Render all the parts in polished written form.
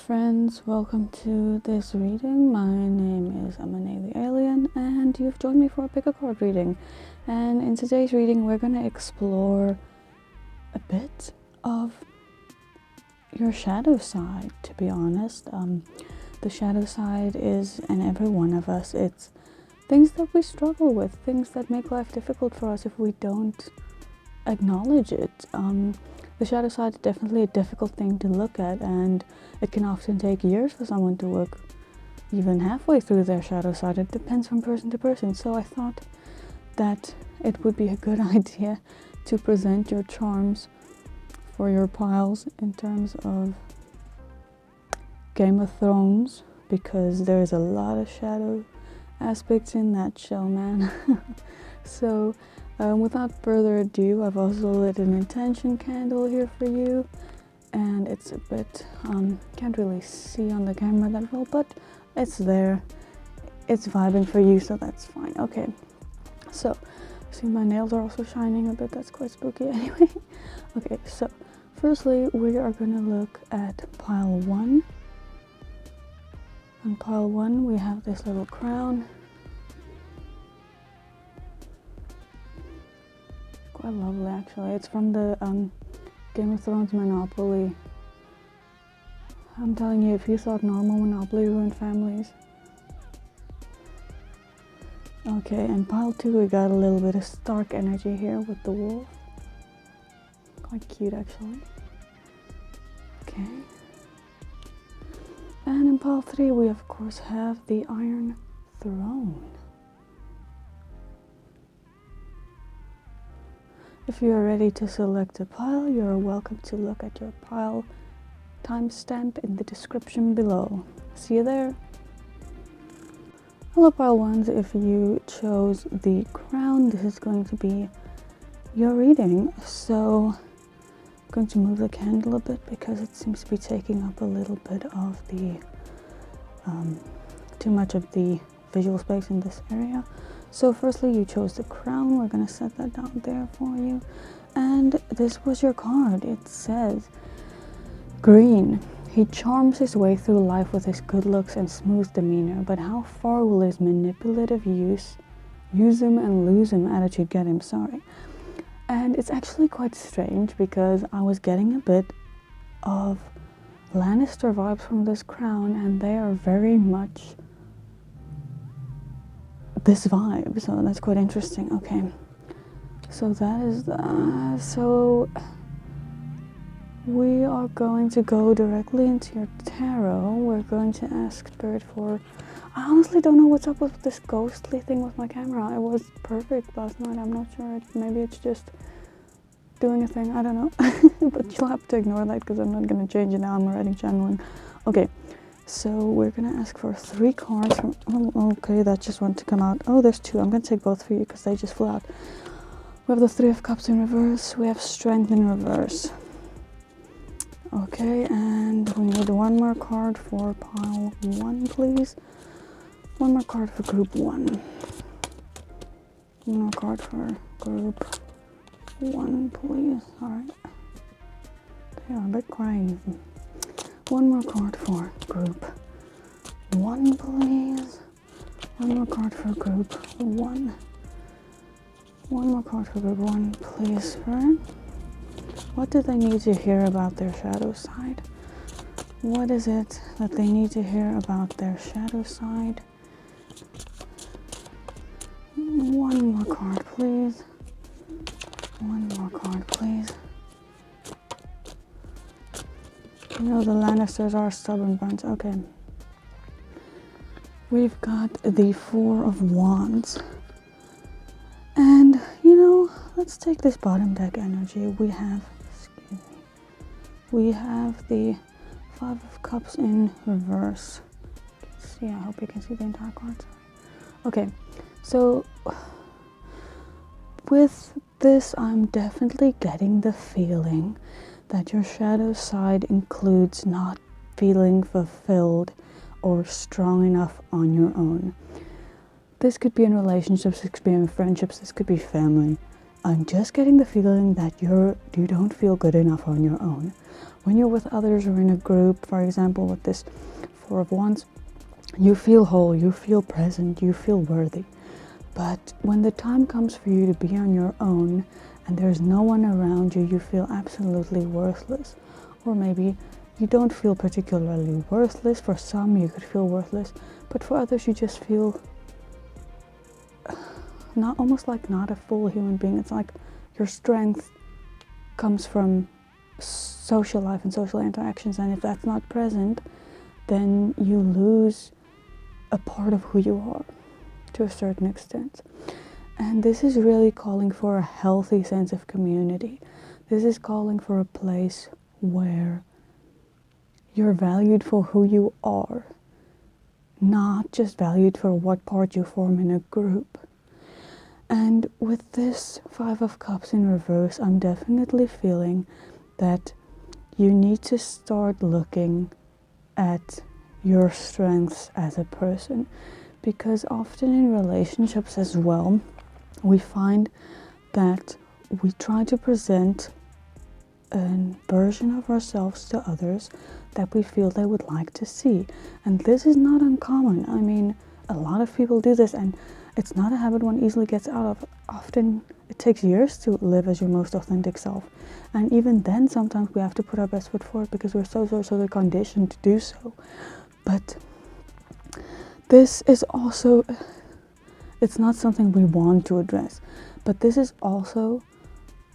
friends, welcome to this reading. My name is Amane the Alien and you've joined me for a pick-a-card reading. And in today's reading we're going to explore a bit of your shadow side, to be honest. The shadow side is in every one of us. It's things that we struggle with, things that make life difficult for us if we don't acknowledge it. The shadow side is definitely a difficult thing to look at, and it can often take years for someone to work even halfway through their shadow side. It depends from person to person. So I thought that it would be a good idea to present your charms for your piles in terms of Game of Thrones, because there's a lot of shadow aspects in that show, man. So without further ado, I've also lit an intention candle here for you, and it's a bit, can't really see on the camera that well, but it's there. It's vibing for you, so that's fine. Okay, so see my nails are also shining a bit, that's quite spooky anyway. Okay, so firstly we are going to look at pile 1. On pile 1 we have this little crown. Quite lovely actually. It's from the Game of Thrones Monopoly. I'm telling you, if you thought normal Monopoly ruined families. Okay, and pile 2 we got a little bit of Stark energy here with the wolf. Quite cute actually. Okay. And in pile 3 we of course have the Iron Throne. If you are ready to select a pile, you are welcome to look at your pile timestamp in the description below. See you there. Hello pile 1s, if you chose the crown, this is going to be your reading. So I'm going to move the candle a bit because it seems to be taking up a little bit of the, too much of the visual space in this area. So firstly you chose the crown, we're going to set that down there for you. And this was your card. It says, green. He charms his way through life with his good looks and smooth demeanor, but how far will his manipulative use him and lose him attitude get him? Sorry. And it's actually quite strange because I was getting a bit of Lannister vibes from this crown, and they are very much this vibe, so that's quite interesting. Okay, so that is that. So we are going to go directly into your tarot. We're going to ask Spirit for, I honestly don't know what's up with this ghostly thing with my camera. It was perfect last night. I'm not sure. Maybe it's just doing a thing. I don't know. But you'll have to ignore that because I'm not going to change it now. I'm already channeling. Okay. So we're going to ask for 3 cards from, oh, okay, that just wanted to come out. Oh, there's 2. I'm going to take both for you because they just flew out. We have the 3 of Cups in reverse. We have Strength in reverse. Okay, and we need 1 more card for pile 1, please. 1 more card for group 1. 1 more card for group 1, please. Alright. They are a bit crazy. 1 more card for group 1, please. 1 more card for group 1. 1 more card for group 1, please, Spirit. What do they need to hear about their shadow side? What is it that they need to hear about their shadow side? 1 more card, please. 1 more card, please. You know the Lannisters are stubborn bunch. Okay. We've got the 4 of Wands. And, you know, let's take this bottom deck energy. We have, excuse me, we have the 5 of Cups in reverse. See, I hope you can see the entire card. Okay, so with this, I'm definitely getting the feeling that your shadow side includes not feeling fulfilled or strong enough on your own. This could be in relationships, this could be in friendships, this could be family. I'm just getting the feeling that you don't feel good enough on your own. when you're with others or in a group, for example, with this Four of Wands, you feel whole, you feel present, you feel worthy. But when the time comes for you to be on your own and there's no one around you, you feel absolutely worthless. Or maybe you don't feel particularly worthless. For some, you could feel worthless, but for others, you just feel almost like not a full human being. It's like your strength comes from social life and social interactions, and if that's not present, then you lose a part of who you are to a certain extent. And this is really calling for a healthy sense of community. This is calling for a place where you're valued for who you are, not just valued for what part you form in a group. And with this Five of Cups in reverse, I'm definitely feeling that you need to start looking at your strengths as a person, because often in relationships as well, we find that we try to present a version of ourselves to others that we feel they would like to see. And this is not uncommon. I mean, a lot of people do this, and it's not a habit one easily gets out of. Often it takes years to live as your most authentic self. And even then, sometimes we have to put our best foot forward because we're so conditioned to do so. But this is also, it's not something we want to address, but this is also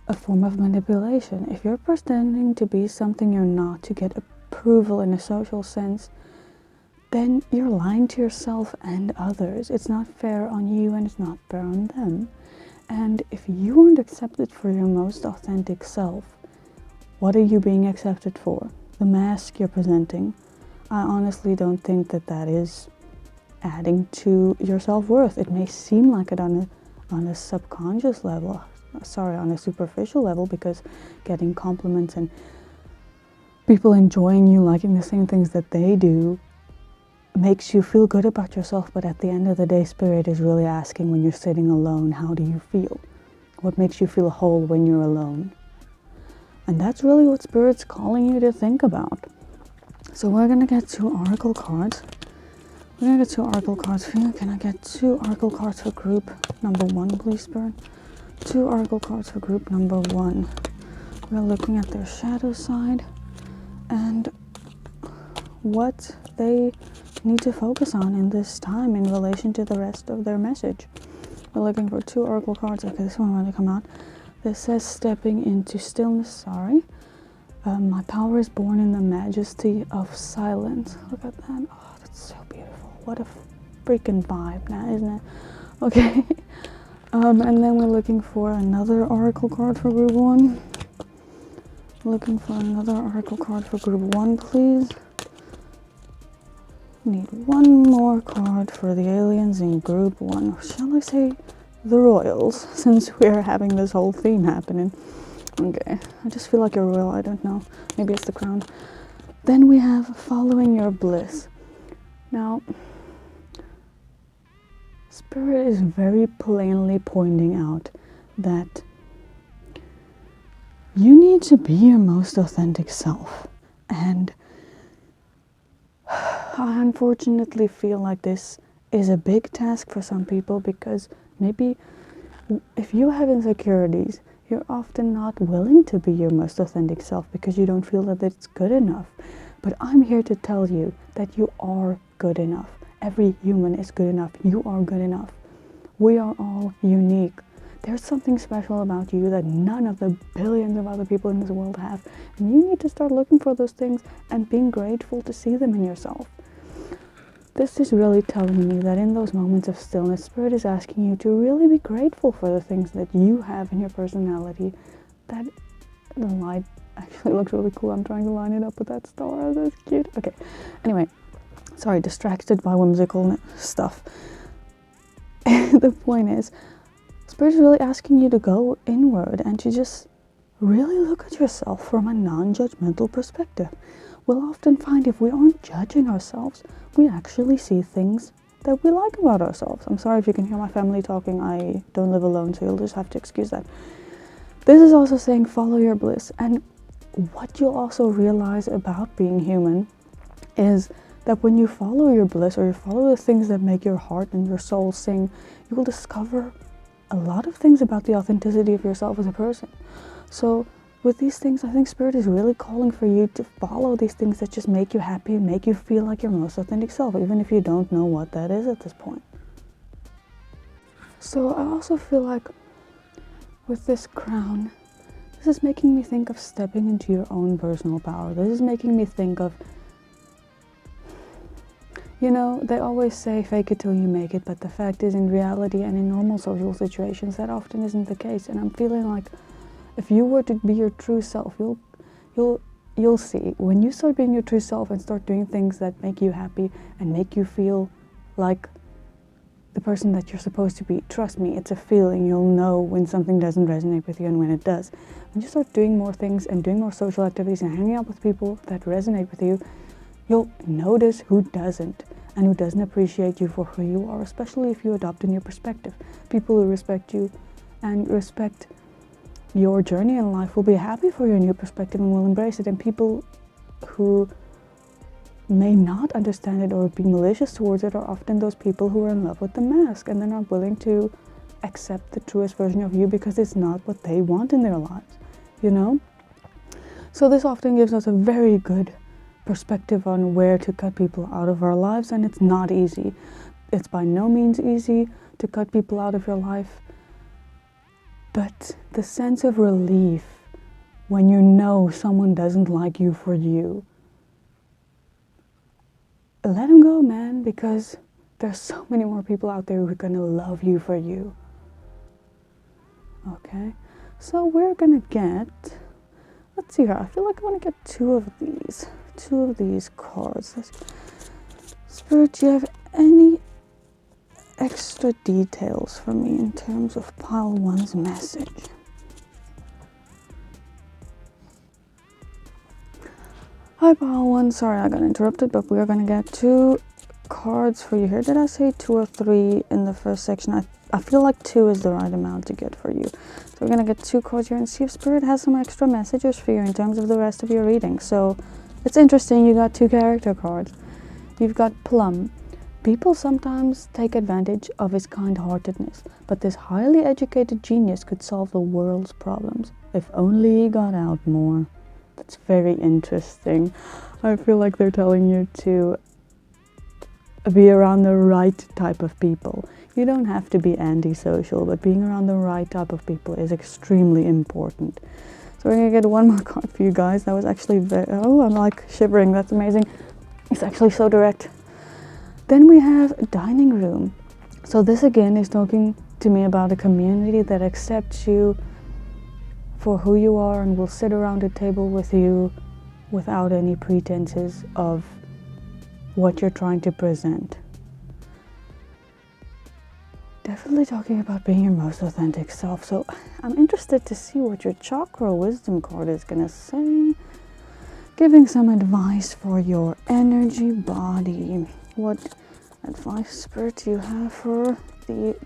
a form of manipulation. If you're pretending to be something you're not to get approval in a social sense, then you're lying to yourself and others. It's not fair on you and it's not fair on them. And if you aren't accepted for your most authentic self, what are you being accepted for? The mask you're presenting. I honestly don't think that that is adding to your self-worth. It may seem like it on a subconscious level, on a superficial level, because getting compliments and people enjoying you, liking the same things that they do, makes you feel good about yourself. But at the end of the day, Spirit is really asking, when you're sitting alone, how do you feel? What makes you feel whole when you're alone? And that's really what Spirit's calling you to think about. So we're gonna get 2 oracle cards. We're gonna get 2 oracle cards for you. Can I get 2 oracle cards for group number 1, please, Spirit? 2 oracle cards for group number 1. We're looking at their shadow side and what they need to focus on in this time in relation to the rest of their message. We're looking for 2 oracle cards. Okay, this one really come out. This says, stepping into stillness. My power is born in the majesty of silence. Look at that. Oh, that's so beautiful. What a freaking vibe now, isn't it? Okay. And then we're looking for another oracle card for group 1. Looking for another oracle card for group 1, please. Need 1 more card for the aliens in group 1. Shall I say the royals, since we're having this whole theme happening. Okay, I just feel like a royal, I don't know. Maybe it's the crown. Then we have following your bliss. Now, Spirit is very plainly pointing out that you need to be your most authentic self. And I unfortunately feel like this is a big task for some people, because maybe if you have insecurities, you're often not willing to be your most authentic self because you don't feel that it's good enough. But I'm here to tell you that you are good enough. Every human is good enough. You are good enough. We are all unique. There's something special about you that none of the billions of other people in this world have. And you need to start looking for those things and being grateful to see them in yourself. This is really telling me that in those moments of stillness, Spirit is asking you to really be grateful for the things that you have in your personality. That the light actually looks really cool. I'm trying to line it up with that star. That's cute. Okay. Anyway, sorry, distracted by whimsical stuff. The point is, Spirit is really asking you to go inward and to just really look at yourself from a non-judgmental perspective. We'll often find if we aren't judging ourselves, we actually see things that we like about ourselves. I'm sorry if you can hear my family talking. I don't live alone, so you'll just have to excuse that. This is also saying follow your bliss. And what you'll also realize about being human is that when you follow your bliss, or you follow the things that make your heart and your soul sing, you will discover a lot of things about the authenticity of yourself as a person. So with these things, I think Spirit is really calling for you to follow these things that just make you happy and make you feel like your most authentic self, even if you don't know what that is at this point. So I also feel like with this crown, this is making me think of stepping into your own personal power. This is making me think of, you know, they always say fake it till you make it, but the fact is, in reality and in normal social situations, that often isn't the case. And I'm feeling like if you were to be your true self, you'll see, when you start being your true self and start doing things that make you happy and make you feel like the person that you're supposed to be, trust me, it's a feeling. You'll know when something doesn't resonate with you and when it does. When you start doing more things and doing more social activities and hanging out with people that resonate with you, you'll notice who doesn't and who doesn't appreciate you for who you are, especially if you adopt a new perspective. People who respect you and respect your journey in life will be happy for your new perspective and will embrace it. And people who may not understand it or be malicious towards it are often those people who are in love with the mask and they're not willing to accept the truest version of you because it's not what they want in their lives, you know? So this often gives us a very good perspective on where to cut people out of our lives, and it's not easy. It's by no means easy to cut people out of your life, but the sense of relief when you know someone doesn't like you for you, let them go, man, because there's so many more people out there who are gonna love you for you. Okay, so we're gonna get, let's see here, I feel like I want to get two of these cards. Spirit, do you have any extra details for me in terms of pile one's message? Hi pile one, sorry I got interrupted, but we're gonna get two cards for you here. Did I say 2 or 3 in the first section? I feel like 2 is the right amount to get for you. So we're gonna get 2 cards here and see if Spirit has some extra messages for you in terms of the rest of your reading. So it's interesting, you got 2 character cards. You've got Plum. People sometimes take advantage of his kind-heartedness, but this highly educated genius could solve the world's problems if only he got out more. That's very interesting. I feel like they're telling you to be around the right type of people. You don't have to be antisocial, but being around the right type of people is extremely important. So we're gonna get one more card for you guys. That was actually very, oh, I'm like shivering, that's amazing. It's actually so direct. Then we have Dining Room. So this again is talking to me about a community that accepts you for who you are and will sit around a table with you without any pretenses of what you're trying to present. Definitely talking about being your most authentic self. So I'm interested to see what your chakra wisdom card is gonna say. Giving some advice for your energy body. What advice, Spirit, do you have for the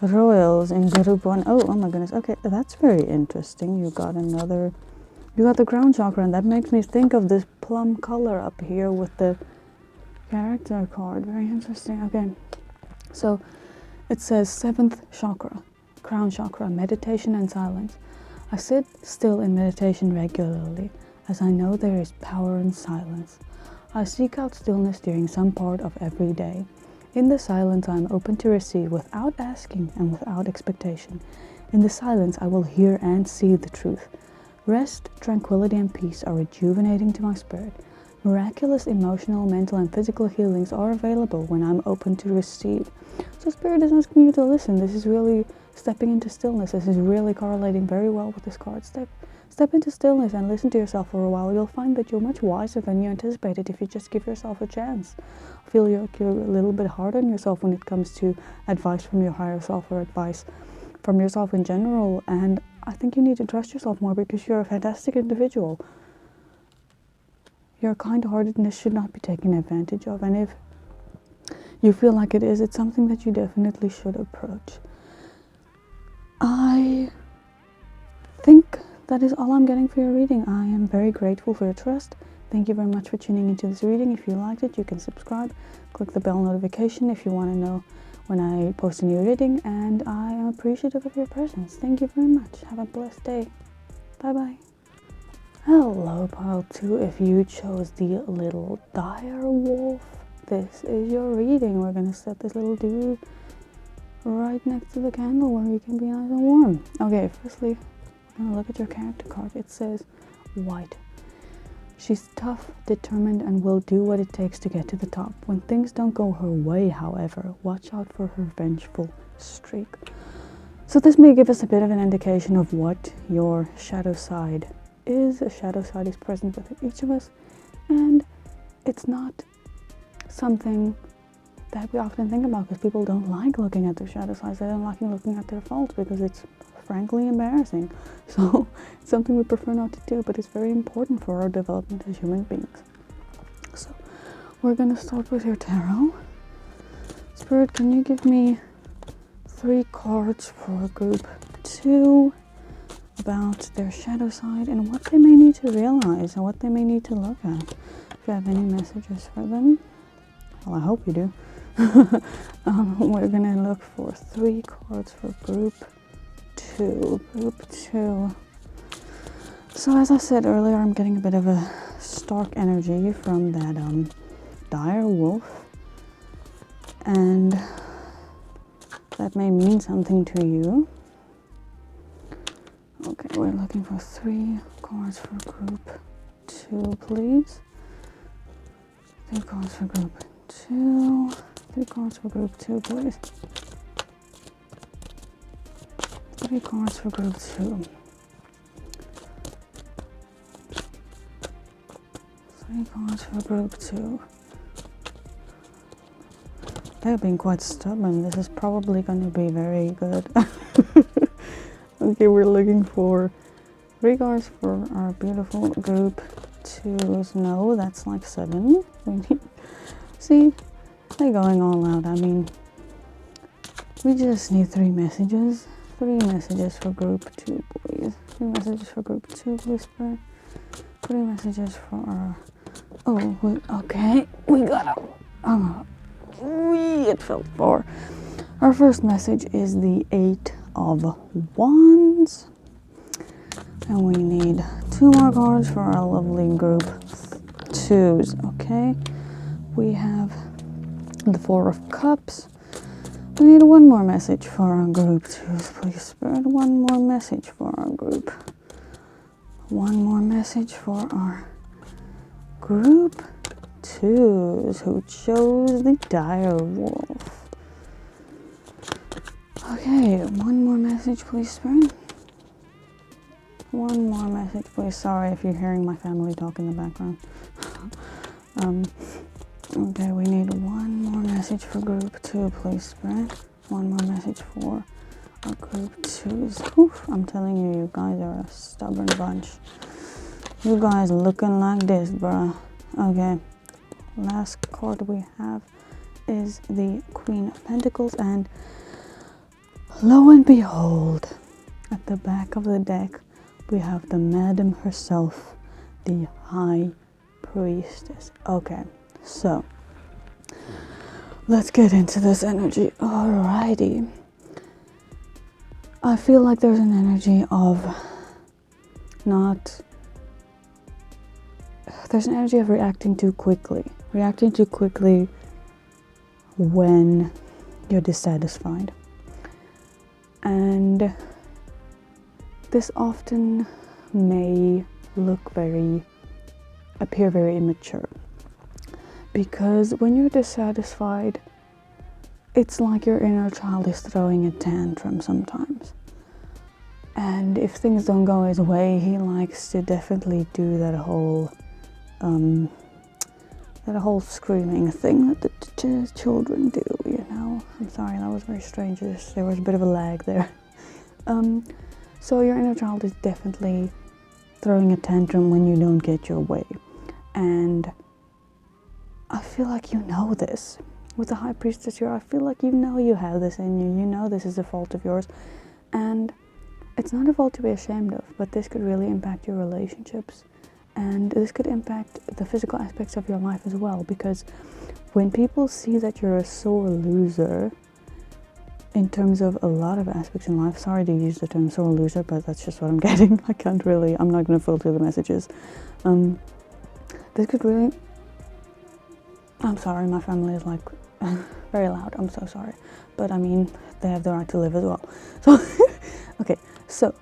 royals in group 1? Oh my goodness. Okay, that's very interesting. You got the crown chakra, and that makes me think of this plum color up here with the character card. Very interesting. Okay, so it says 7th chakra, crown chakra, meditation and silence. I sit still in meditation regularly, as I know there is power in silence. I seek out stillness during some part of every day. In the silence I am open to receive without asking and without expectation. In the silence I will hear and see the truth. Rest, tranquility and peace are rejuvenating to my spirit. Miraculous emotional, mental and physical healings are available when I'm open to receive. So Spirit is asking you to listen. This is really stepping into stillness. This is really correlating very well with this card. Step into stillness and listen to yourself for a while. You'll find that you're much wiser than you anticipated if you just give yourself a chance. I feel like you're a little bit hard on yourself when it comes to advice from your higher self or advice from yourself in general. And I think you need to trust yourself more because you're a fantastic individual. Your kind-heartedness should not be taken advantage of. And if you feel like it is, it's something that you definitely should approach. I think that is all I'm getting for your reading. I am very grateful for your trust. Thank you very much for tuning into this reading. If you liked it, you can subscribe. Click the bell notification if you want to know when I post a new reading. And I am appreciative of your presence. Thank you very much. Have a blessed day. Bye-bye. Hello, pile 2. If you chose the little dire wolf, this is your reading. We're going to set this little dude right next to the candle where you can be nice and warm. Okay, firstly, I'm going to look at your character card. It says white. She's tough, determined, and will do what it takes to get to the top. When things don't go her way, however, watch out for her vengeful streak. So this may give us a bit of an indication of what your shadow side is. A shadow side is present within each of us, and it's not something that we often think about because people don't like looking at their shadow sides. They don't like looking at their faults because it's frankly embarrassing. So it's something we prefer not to do, but it's very important for our development as human beings. So we're going to start with your tarot. Spirit, can you give me 3 cards for group 2 about their shadow side and what they may need to realize and what they may need to look at? If you have any messages for them, well, I hope you do. We're going to look for 3 cards for group 2. Group 2. So as I said earlier, I'm getting a bit of a stark energy from that dire wolf, and that may mean something to you. Okay, we're looking for 3 cards for group 2, please. 3 cards for group 2. 3 cards for group 2, please. 3 cards for group 2. 3 cards for group 2. They're being quite stubborn. This is probably going to be very good. Okay, we're looking for 3 cards for our beautiful group 2s. No, that's like 7. We need. See, they're going all out. I mean, we just need 3 messages. 3 messages for group 2, please. 3 messages for group 2, whisper. 3 messages for our. Oh, okay. We got a. It fell 4. Our first message is the 8 of Wands. And we need 2 more cards for our lovely group 2s. Okay. We have the 4 of Cups. We need 1 more message for our group 2s, please, Spirit. 1 more message for our group. 1 more message for our group 2s who chose the dire wolf. Okay, 1 more message, please, Spirit. 1 more message, please. Sorry if you're hearing my family talk in the background. Okay, we need 1 more message for group 2, please, Spirit. 1 more message for our group 2s. Oof, I'm telling you, you guys are a stubborn bunch. You guys looking like this, bruh. Okay, last card we have is the Queen of Pentacles, and lo and behold, at the back of the deck, we have the Madam herself, the High Priestess. Okay. So, let's get into this energy. Alrighty. I feel like there's an energy of there's an energy of reacting too quickly. Reacting too quickly when you're dissatisfied. And this often may appear very immature. Because when you're dissatisfied, it's like your inner child is throwing a tantrum sometimes. And if things don't go his way, he likes to definitely do that whole screaming thing that the children do, you know. I'm sorry, that was very strange. There was a bit of a lag there. So your inner child is definitely throwing a tantrum when you don't get your way. And I feel like you know this. With the High Priestess here, I feel like you know you have this in you. You know this is a fault of yours. And it's not a fault to be ashamed of, but this could really impact your relationships. And this could impact the physical aspects of your life as well, because when people see that you're a sore loser in terms of a lot of aspects in life, sorry to use the term sore loser, but that's just what I'm getting. I'm not going to filter the messages. This could really, I'm sorry, my family is like very loud, I'm so sorry. But I mean, they have the right to live as well. So, okay, so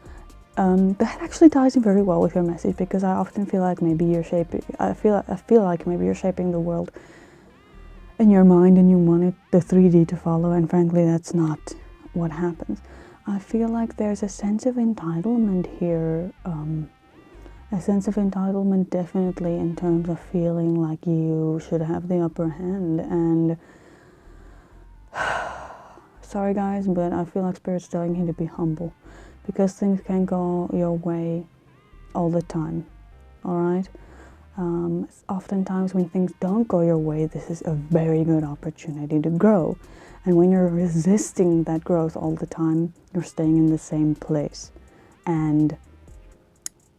that actually ties in very well with your message, because I often feel like maybe you're shaping, I feel like maybe you're shaping the world in your mind and you want it, the 3D to follow, and frankly that's not what happens. I feel like there's a sense of entitlement here, a sense of entitlement definitely in terms of feeling like you should have the upper hand. And sorry guys, but I feel like Spirit's telling you to be humble, because things can't go your way all the time, alright? Oftentimes when things don't go your way, this is a very good opportunity to grow. And when you're resisting that growth all the time, you're staying in the same place. And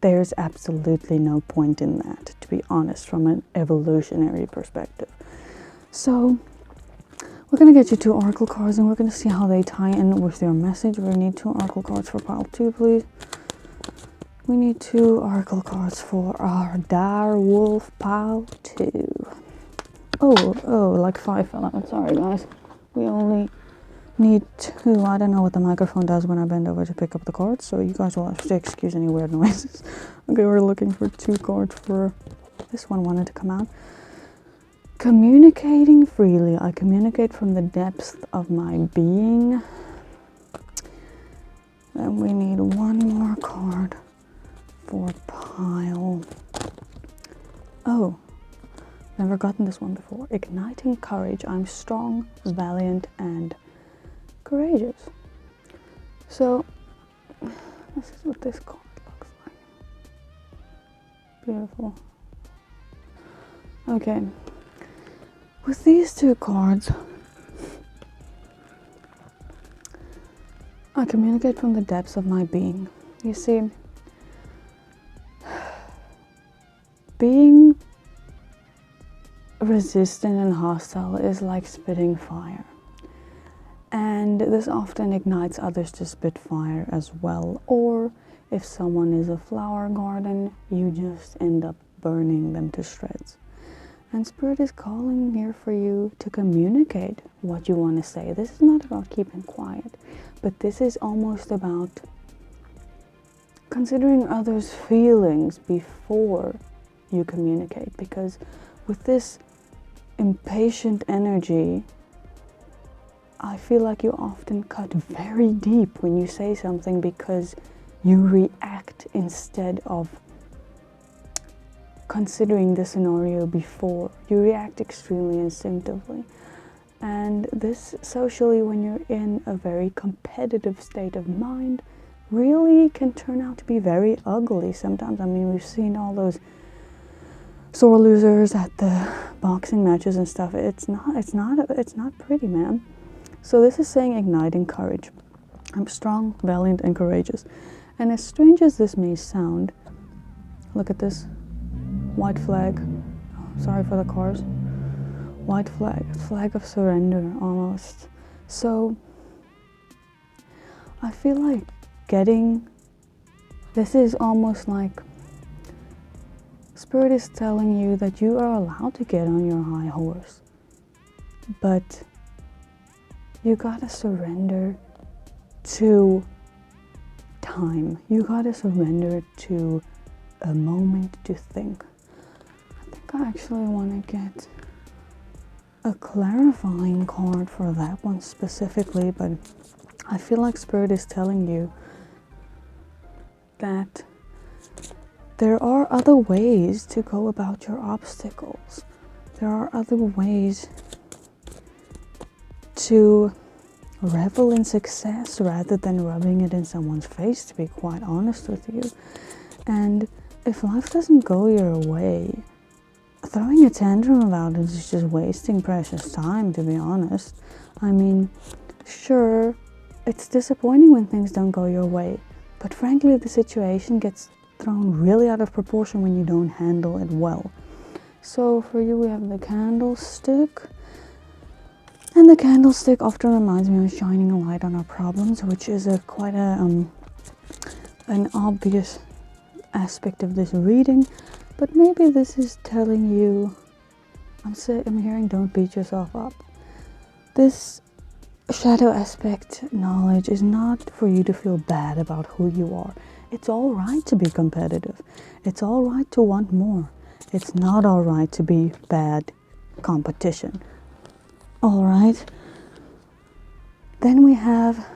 there's absolutely no point in that, to be honest, from an evolutionary perspective. So we're going to get you 2 oracle cards, and we're going to see how they tie in with your message. We need 2 oracle cards for pile 2, please. We need 2 oracle cards for our dire wolf pile 2. Oh, like 5 fell out. Sorry, guys. We only need 2. I don't know what the microphone does when I bend over to pick up the cards, so you guys will have to excuse any weird noises. Okay, we're looking for 2 cards for this one. Wanted to come out. Communicating freely. I communicate from the depths of my being. And we need 1 more card for pile. Oh, never gotten this one before. Igniting courage. I'm strong, valiant, and courageous. So this is what this card looks like. Beautiful. Okay, with these 2 cards, I communicate from the depths of my being. You see, being resistant and hostile is like spitting fire. And this often ignites others to spit fire as well. Or if someone is a flower garden, you just end up burning them to shreds. And Spirit is calling here for you to communicate what you want to say. This is not about keeping quiet, but this is almost about considering others' feelings before you communicate. Because with this impatient energy, I feel like you often cut very deep when you say something, because you react instead of considering the scenario before. You react extremely instinctively. And this, socially, when you're in a very competitive state of mind, really can turn out to be very ugly sometimes. I mean, we've seen all those sore losers at the boxing matches and stuff. It's not pretty, man. So this is saying igniting courage. I'm strong, valiant, and courageous. And as strange as this may sound, look at this white flag. Sorry for the cars. White flag, flag of surrender almost. So I feel like this is almost like Spirit is telling you that you are allowed to get on your high horse, but you gotta surrender to time. You gotta surrender to a moment to think. I think I actually want to get a clarifying card for that one specifically, but I feel like Spirit is telling you that there are other ways to go about your obstacles. There are other ways to revel in success rather than rubbing it in someone's face, to be quite honest with you. And if life doesn't go your way, throwing a tantrum about it is just wasting precious time, to be honest. I mean, sure, it's disappointing when things don't go your way, But frankly, the situation gets thrown really out of proportion when you don't handle it well. So for you, we have the candlestick. And the candlestick often reminds me of shining a light on our problems, which is quite an obvious aspect of this reading. But maybe this is telling you, I'm hearing, don't beat yourself up. This shadow aspect knowledge is not for you to feel bad about who you are. It's all right to be competitive. It's all right to want more. It's not all right to be bad competition. All right. Then we have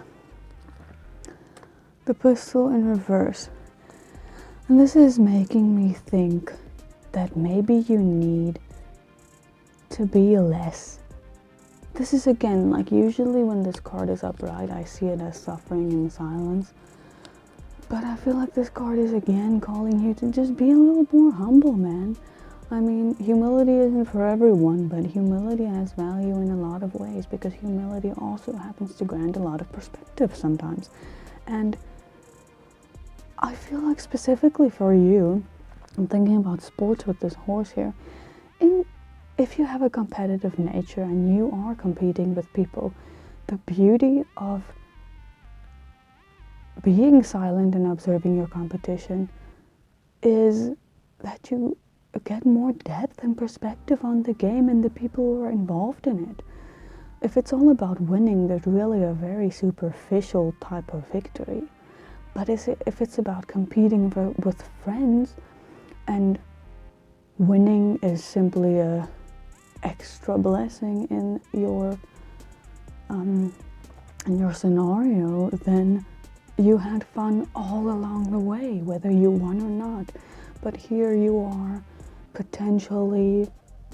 the pistol in reverse. And this is making me think that maybe you need to be less. This is again, like usually when this card is upright, I see it as suffering in silence. But I feel like this card is again calling you to just be a little more humble, man. I mean, humility isn't for everyone, but humility has value in a lot of ways, because humility also happens to grant a lot of perspective sometimes. And I feel like specifically for you, I'm thinking about sports with this horse here. If you have a competitive nature and you are competing with people, the beauty of being silent and observing your competition is that you get more depth and perspective on the game and the people who are involved in it. If it's all about winning, there's really a very superficial type of victory. But if it's about competing with friends, and winning is simply a extra blessing in your scenario, then you had fun all along the way, whether you won or not. But here you are potentially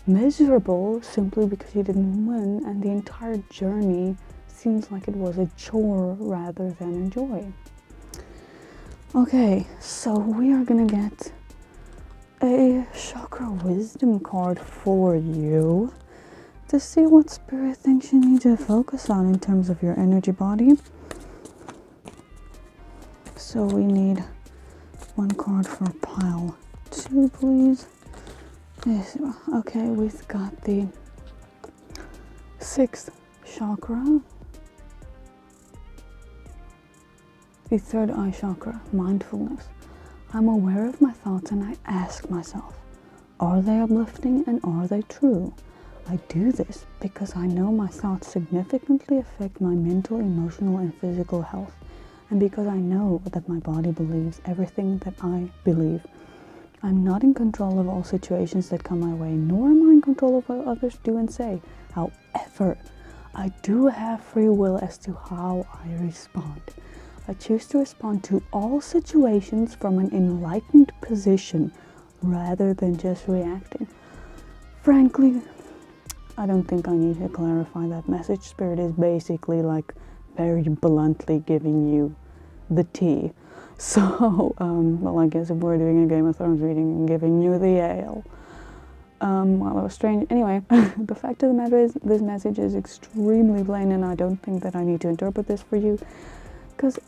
miserable simply because you didn't win, and the entire journey seems like it was a chore rather than a joy. Okay, so we are gonna get a chakra wisdom card for you to see what spirit thinks you need to focus on in terms of your energy body. So we need one card for pile 2, please. Yes, okay, we've got the 6th chakra, the 3rd eye chakra, mindfulness. I'm aware of my thoughts and I ask myself, are they uplifting and are they true? I do this because I know my thoughts significantly affect my mental, emotional, and physical health, and because I know that my body believes everything that I believe. I'm not in control of all situations that come my way, nor am I in control of what others do and say. However, I do have free will as to how I respond. I choose to respond to all situations from an enlightened position rather than just reacting. Frankly, I don't think I need to clarify that message. Spirit is basically like very bluntly giving you the tea. So, well, I guess if we're doing a Game of Thrones reading, I'm giving you the ale. Well, it was strange. Anyway, the fact of the matter is, this message is extremely plain, and I don't think that I need to interpret this for you. Because,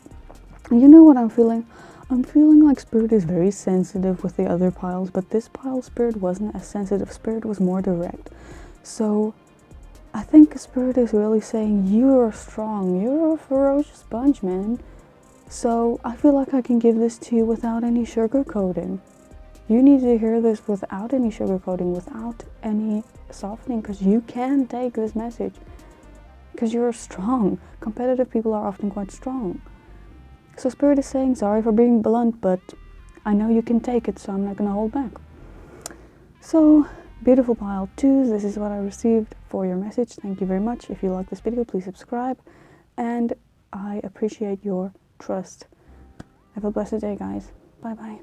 you know what I'm feeling? I'm feeling like Spirit is very sensitive with the other piles, but this pile Spirit wasn't as sensitive. Spirit was more direct. So, I think Spirit is really saying, you are strong. You're a ferocious bunch, man. So, I feel like I can give this to you without any sugarcoating. You need to hear this without any sugarcoating, without any softening, because you can take this message. Because you're strong. Competitive people are often quite strong. So Spirit is saying, sorry for being blunt, but I know you can take it, so I'm not going to hold back. So, beautiful pile 2, this is what I received for your message. Thank you very much. If you like this video, please subscribe. And I appreciate your trust. Have a blessed day, guys. Bye-bye.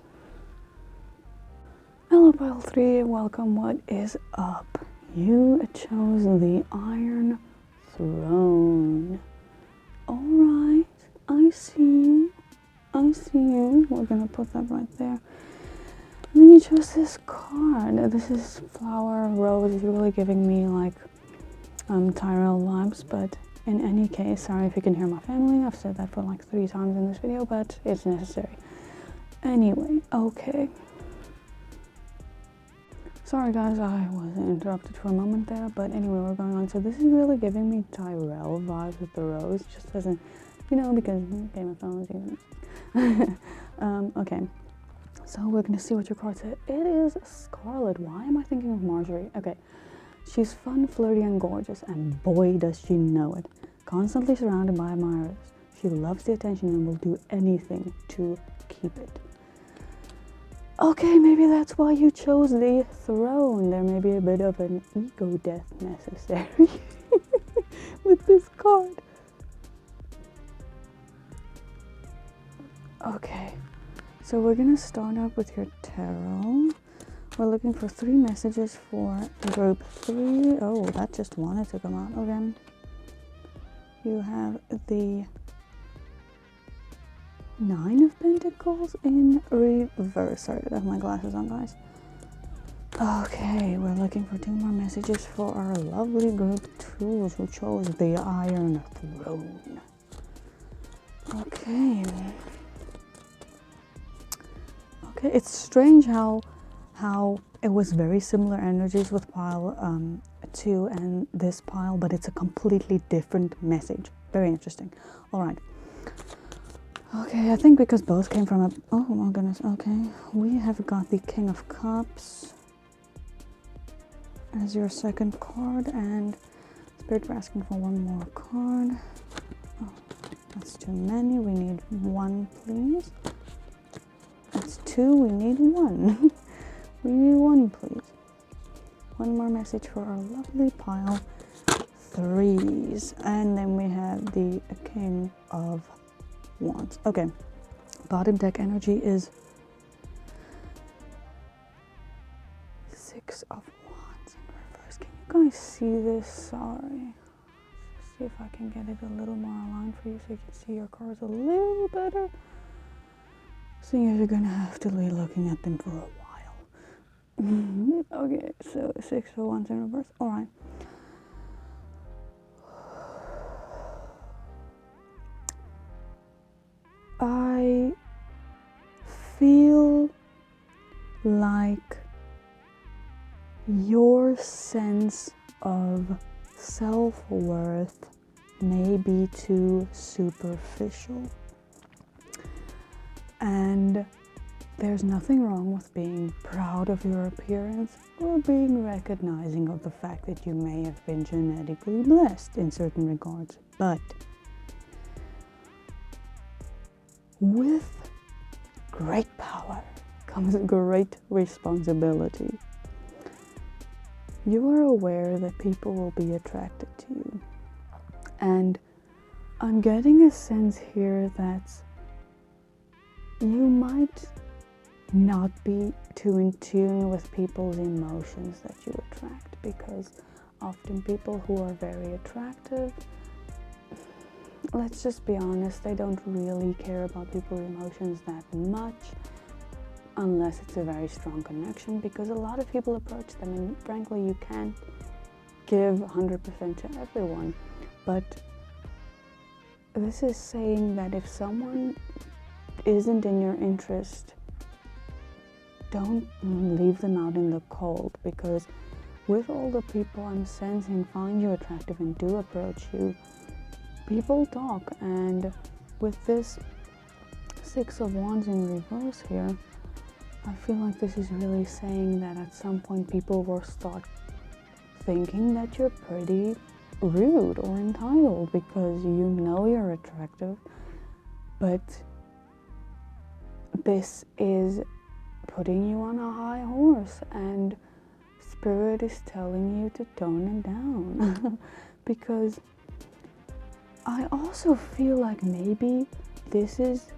Hello, pile 3. Welcome. What is up? You chose the Iron Throne. Alright. I see you. I see you. We're gonna put that right there. And then you chose this card. This is Flower Rose. It's really giving me like Tyrell vibes, but in any case, sorry if you can hear my family. I've said that for like 3 times in this video, but it's necessary. Anyway, okay. Sorry guys, I was interrupted for a moment there, but anyway, we're going on. So this is really giving me Tyrell vibes with the rose, just doesn't, you know, because Game of Thrones, okay. So we're gonna see what your card said. It is Scarlet. Why am I thinking of Marjorie? Okay. She's fun, flirty, and gorgeous, and boy does she know it. Constantly surrounded by admirers. She loves the attention and will do anything to keep it. Okay, maybe that's why you chose the throne. There may be a bit of an ego death necessary with this card. Okay, so we're gonna start out with your tarot. We're looking for 3 messages for group 3. Oh, that just wanted to come out again. You have the 9 of Pentacles in reverse. Sorry, I have my glasses on, guys. Okay, we're looking for 2 more messages for our lovely group 2 who chose the Iron Throne. Okay. Okay, it's strange how it was very similar energies with pile 2 and this pile, but it's a completely different message. Very interesting. All right. Okay, I think because both came from a... Oh my goodness, okay. We have got the King of Cups as your second card, and Spirit, we're asking for 1 more card. Oh, that's too many. We need 1, please. That's 2, we need 1. We need 1, please. 1 more message for our lovely pile 3s. And then we have the King of Wands. Okay, bottom deck energy is 6 of Wands in reverse. Can you guys see this? Sorry. Let's see if I can get it a little more aligned for you so you can see your cards a little better. Seeing as you're gonna have to be looking at them for a while. Okay, so 6 of Wands in reverse. All right. I feel like your sense of self-worth may be too superficial. And there's nothing wrong with being proud of your appearance or being recognizing of the fact that you may have been genetically blessed in certain regards. But with great power comes great responsibility. You are aware that people will be attracted to you. And I'm getting a sense here that you might not be too in tune with people's emotions that you attract, because often people who are very attractive, let's just be honest, they don't really care about people's emotions that much unless it's a very strong connection, because a lot of people approach them, and frankly you can't give 100% to everyone. But this is saying that if someone isn't in your interest, don't leave them out in the cold, because with all the people I'm sensing find you attractive and do approach you, people talk. And with this 6 of Wands in reverse here, I feel like this is really saying that at some point people will start thinking that you're pretty rude or entitled because you know you're attractive, but this is putting you on a high horse, and Spirit is telling you to tone it down. Because I also feel like maybe this is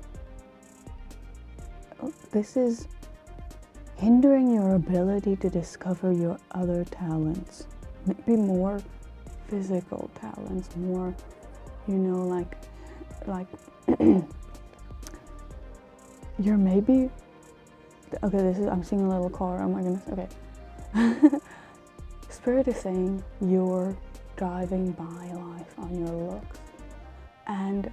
hindering your ability to discover your other talents. Maybe more physical talents, more, you know, like you're maybe, okay, I'm seeing a little car, oh my goodness, okay. Spirit is saying you're driving by life on your looks. And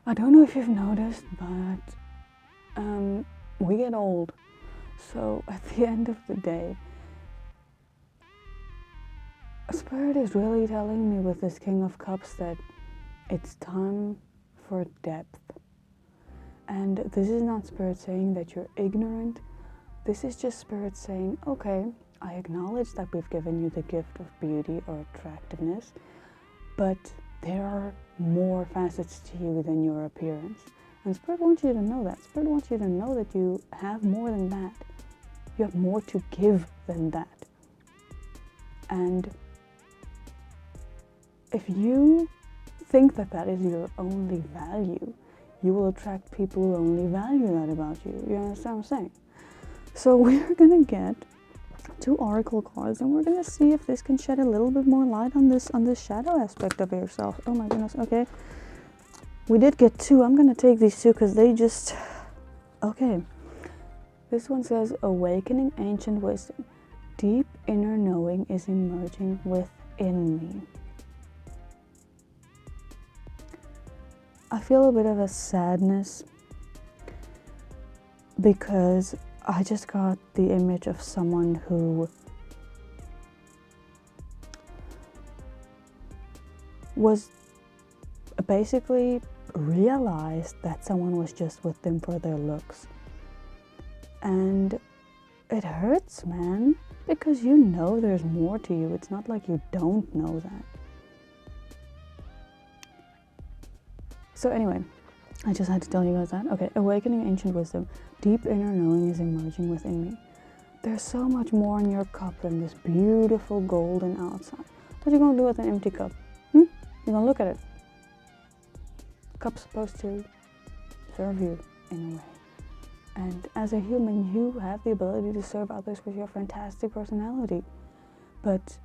I don't know if you've noticed, but we get old. So at the end of the day, Spirit is really telling me with this King of Cups that it's time for depth. And this is not Spirit saying that you're ignorant. This is just Spirit saying, okay, I acknowledge that we've given you the gift of beauty or attractiveness, but there are more facets to you than your appearance. And Spirit wants you to know that. Spirit wants you to know that you have more than that. You have more to give than that. And if you think that that is your only value, you will attract people who only value that about you. You understand what I'm saying? So we're going to get 2 oracle cards, and we're going to see if this can shed a little bit more light on this shadow aspect of yourself. Oh my goodness, okay. We did get 2. I'm going to take these 2 because they just... Okay. This one says, awakening ancient wisdom. Deep inner knowing is emerging within me. I feel a bit of a sadness because I just got the image of someone who was basically realized that someone was just with them for their looks. And it hurts, man, because you know there's more to you. It's not like you don't know that. So anyway, I just had to tell you guys that. Okay, awakening ancient wisdom. Deep inner knowing is emerging within me. There's so much more in your cup than this beautiful golden outside. What are you going to do with an empty cup? You're going to look at it. The cup's supposed to serve you in a way. And as a human, you have the ability to serve others with your fantastic personality. But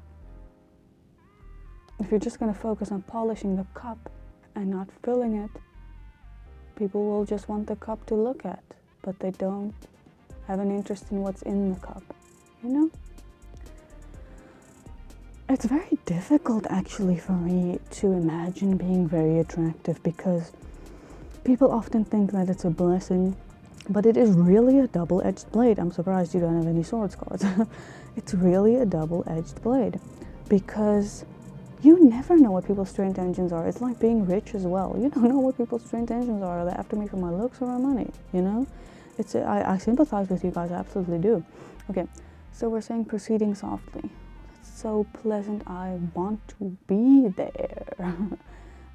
if you're just going to focus on polishing the cup and not filling it, people will just want the cup to look at, but they don't have an interest in what's in the cup, you know? It's very difficult actually for me to imagine being very attractive because people often think that it's a blessing, but it is really a double-edged blade. I'm surprised you don't have any swords cards. It's really a double-edged blade because you never know what people's true intentions are. It's like being rich as well. You don't know what people's true intentions are. Are they after me for my looks or my money? You know? I sympathize with you guys, I absolutely do. Okay, so we're saying proceeding softly. It's so pleasant, I want to be there.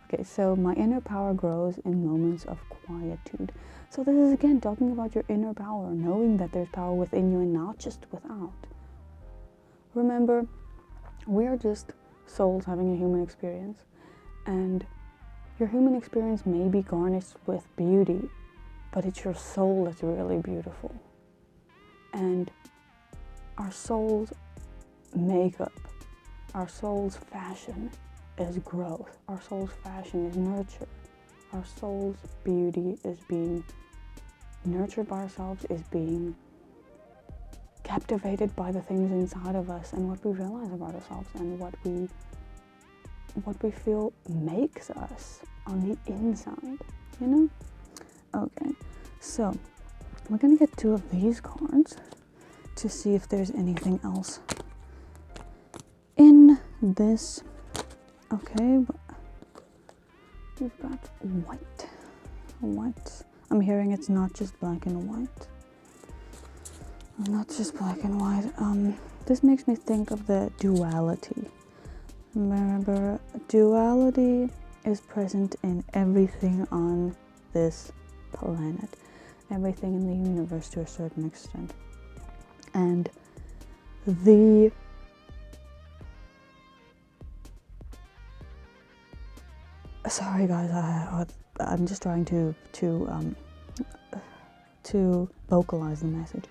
Okay, so my inner power grows in moments of quietude. So this is again talking about your inner power, knowing that there's power within you and not just without. Remember, we are just souls having a human experience, and your human experience may be garnished with beauty, but it's your soul that's really beautiful. And our soul's makeup, our soul's fashion is growth, our soul's fashion is nurture, our soul's beauty is being nurtured by ourselves, is being captivated by the things inside of us and what we realize about ourselves and what we feel makes us on the inside, you know? Okay, so we're gonna get 2 of these cards to see if there's anything else in this. Okay, we've got white. I'm hearing it's not just black and white. Not just black and white. This makes me think of the duality. Remember, duality is present in everything on this planet, everything in the universe to a certain extent. And sorry guys, I'm just trying to vocalize the message.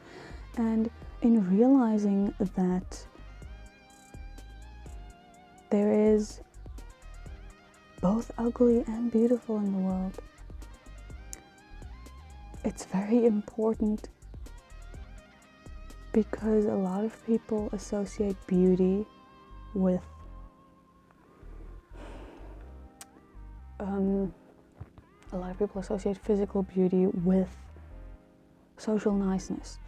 And in realizing that there is both ugly and beautiful in the world, it's very important, because a lot of people associate beauty with a lot of people associate physical beauty with social niceness.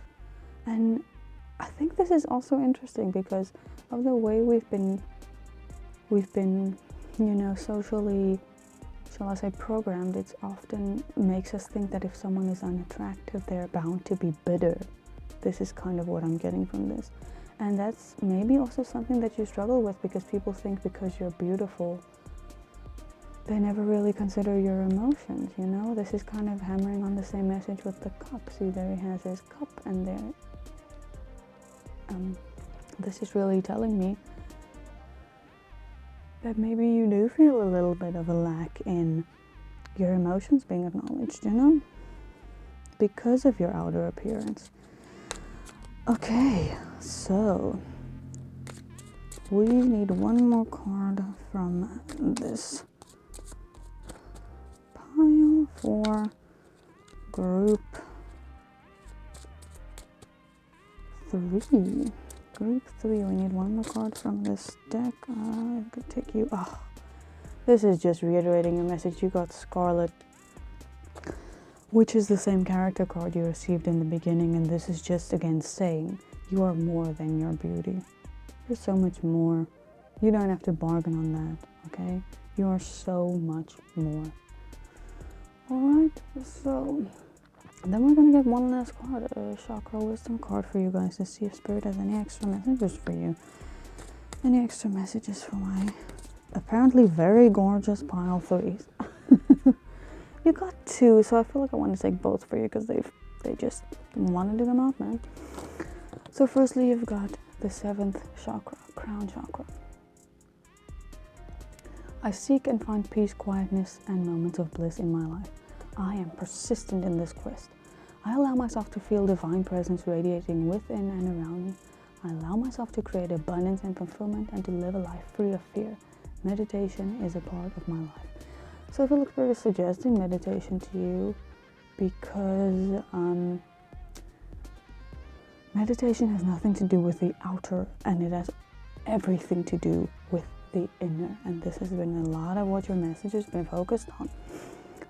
And I think this is also interesting because of the way we've been, socially, shall I say, programmed. It often makes us think that if someone is unattractive, they're bound to be bitter. This is kind of what I'm getting from this. And that's maybe also something that you struggle with, because people think because you're beautiful, they never really consider your emotions, This is kind of hammering on the same message with the cup. See, there he has his cup, and there, this is really telling me that maybe you do feel a little bit of a lack in your emotions being acknowledged, because of your outer appearance. Okay, so we need one more card from this pile for group 3. Group 3, we need one more card from this deck. I could take you. Oh, this is just reiterating a message. You got Scarlet, which is the same character card you received in the beginning, and this is just again saying you are more than your beauty. You're so much more. You don't have to bargain on that, okay? You are so much more. Alright, so then we're gonna get one last card, a chakra wisdom card for you guys, to see if Spirit has any extra messages for you. Any extra messages for my apparently very gorgeous pile 3s. You got 2, so I feel like I want to take both for you because they just want to do them out, man. So firstly, you've got the 7th chakra, crown chakra. I seek and find peace, quietness, and moments of bliss in my life. I am persistent in this quest. I allow myself to feel divine presence radiating within and around me. I allow myself to create abundance and fulfillment and to live a life free of fear. Meditation is a part of my life. So I feel like Spirit is suggesting meditation to you because meditation has nothing to do with the outer, and it has everything to do with the inner. And this has been a lot of what your message has been focused on.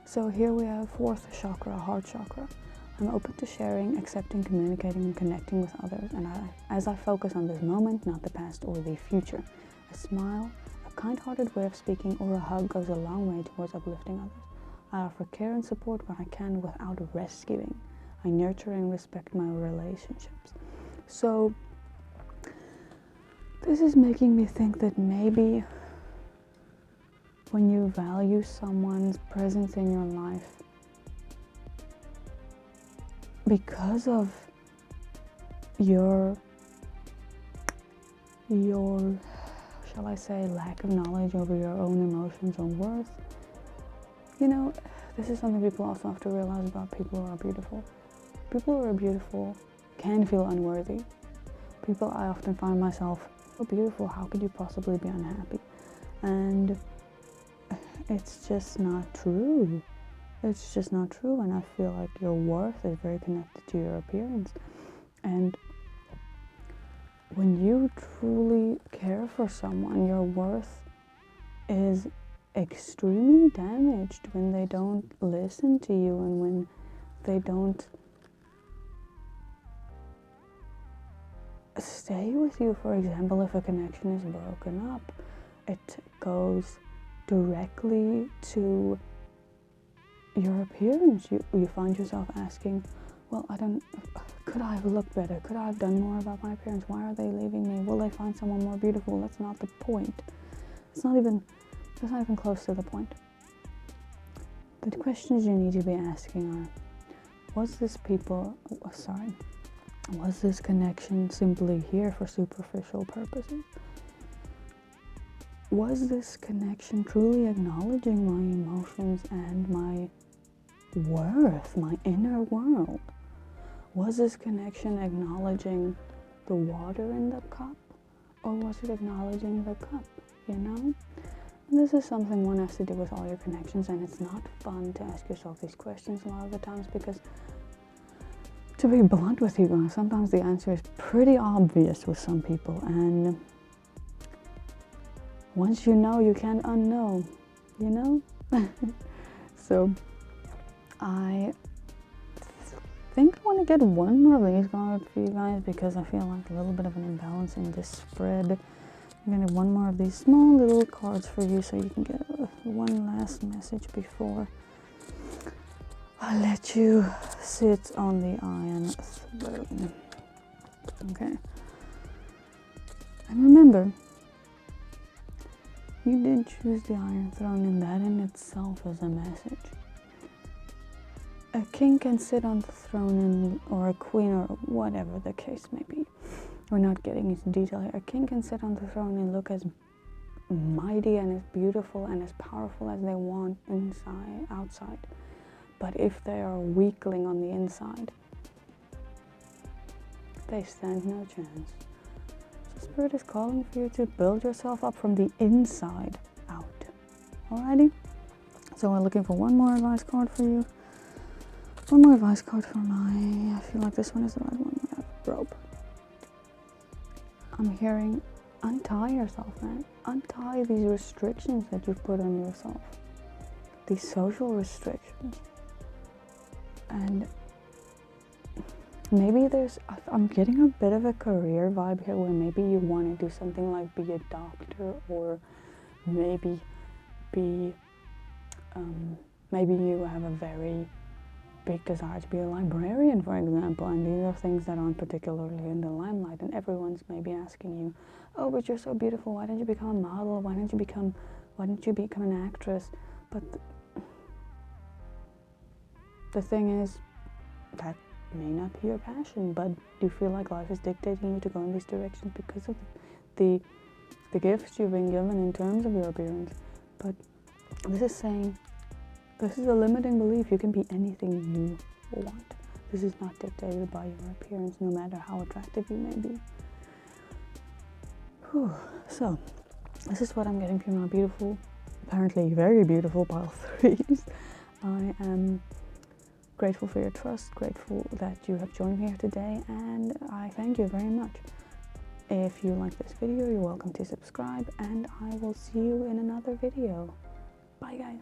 So here we have 4th chakra, heart chakra. I'm open to sharing, accepting, communicating, and connecting with others. And as I focus on this moment, not the past or the future, a smile, a kind-hearted way of speaking, or a hug goes a long way towards uplifting others. I offer care and support when I can without rescuing. I nurture and respect my relationships. So this is making me think that maybe when you value someone's presence in your life, because of your shall I say, lack of knowledge over your own emotions or worth, this is something people also have to realize about people who are beautiful. People who are beautiful can feel unworthy. I often find myself, so beautiful, how could you possibly be unhappy? And it's just not true. It's just not true, and I feel like your worth is very connected to your appearance. And when you truly care for someone, your worth is extremely damaged when they don't listen to you and when they don't stay with you. For example, if a connection is broken up, it goes directly to your appearance. You find yourself asking, well, could I have looked better? Could I have done more about my appearance? Why are they leaving me? Will they find someone more beautiful? That's not the point. That's not even close to the point. The questions you need to be asking are, was this connection simply here for superficial purposes? Was this connection truly acknowledging my emotions and my worth, my inner world? Was this connection acknowledging the water in the cup, or was it acknowledging the cup, This is something one has to do with all your connections, and it's not fun to ask yourself these questions a lot of the times because, to be blunt with you guys, sometimes the answer is pretty obvious with some people, and once you know, you can't unknow, So I think I want to get one more of these cards for you guys because I feel like a little bit of an imbalance in this spread. I'm gonna do one more of these small little cards for you so you can get one last message before I let you sit on the Iron Throne. Okay. And remember, you did choose the Iron Throne, and that in itself is a message. A king can sit on the throne, or a queen, or whatever the case may be. We're not getting into detail here. A king can sit on the throne and look as mighty and as beautiful and as powerful as they want outside. But if they are a weakling on the inside, they stand no chance. So Spirit is calling for you to build yourself up from the inside out. Alrighty? So we're looking for one more advice card for you. One more advice card for I feel like this one is the right one. We have rope. I'm hearing untie yourself, man. Untie these restrictions that you've put on yourself. These social restrictions. And maybe I'm getting a bit of a career vibe here where maybe you want to do something like be a doctor, or maybe maybe you have a very big desire to be a librarian, for example, and these are things that aren't particularly in the limelight, and everyone's maybe asking you, oh, but you're so beautiful, why don't you become a model, why don't you become an actress? But the thing is, that may not be your passion, but you feel like life is dictating you to go in these directions because of the gifts you've been given in terms of your appearance. But this is saying, this is a limiting belief. You can be anything you want. This is not dictated by your appearance, no matter how attractive you may be. Whew. So, this is what I'm getting from my beautiful, apparently very beautiful pile threes. I am grateful for your trust, grateful that you have joined me here today, and I thank you very much. If you like this video, you're welcome to subscribe, and I will see you in another video. Bye, guys.